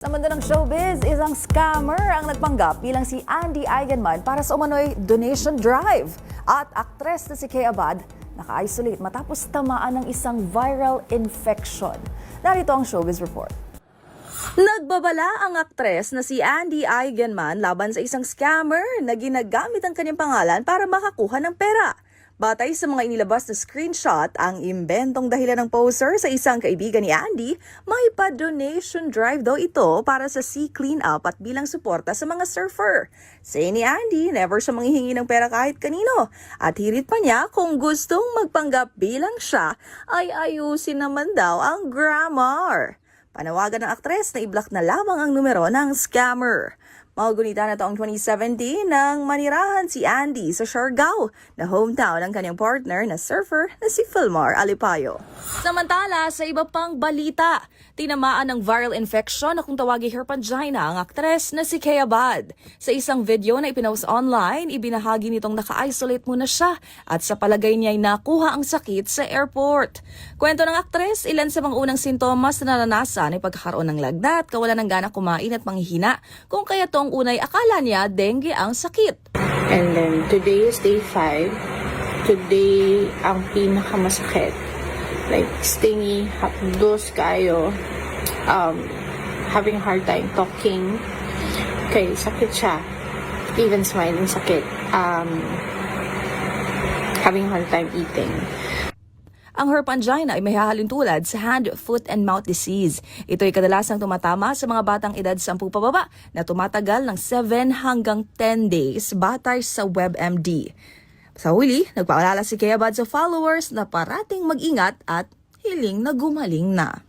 Sa mundo ng showbiz, isang scammer ang nagpanggap bilang si Andy Eigenman para sa umano'y donation drive. At aktres na si Kay Abad naka-isolate matapos tamaan ng isang viral infection. Narito ang showbiz report. Nagbabala ang aktres na si Andy Eigenman laban sa isang scammer na ginagamit ang kanyang pangalan para makakuha ng pera. Batay sa mga inilabas na screenshot, ang imbentong dahilan ng poser sa isang kaibigan ni Andy, may pa-donation drive daw ito para sa sea cleanup at bilang suporta sa mga surfer. Say ni Andy, never siya manghihingi ng pera kahit kanino. At hirit pa niya kung gustong magpanggap bilang siya, ay ayusin naman daw ang grammar. Panawagan ng aktres na i-block na lamang ang numero ng scammer. Magugunita na taong 2017 nang manirahan si Andy sa Siargao, na hometown ng kanyang partner na surfer na si Filmar Alipayo. Samantala, sa iba pang balita, tinamaan ng viral infection na kung tawagin herpangina ang aktres na si Kay Abad. Sa isang video na ipinost online, ibinahagi nitong naka-isolate muna siya at sa palagay niya ay nakuha ang sakit sa airport. Kwento ng aktres, ilan sa mga unang sintomas na naranasan ay pagkakaroon ng lagnat, kawalan ng gana kumain at panghihina, kung kaya tong unay akala niya dengue ang sakit. And then today is day 5. Today ang pinakamasakit. Like stingy, hapdos kayo, having a hard time talking. Okay, sakit siya. Even smiling sakit. Having a hard time eating. Ang herpangina ay may hahalin tulad sa hand, foot, and mouth disease. Ito ay kadalasang tumatama sa mga batang edad 10 pababa na tumatagal ng 7 hanggang 10 days batay sa WebMD. Sa huli, nagpaalala si Kay Abad sa followers na parating mag-ingat at hiling na gumaling na.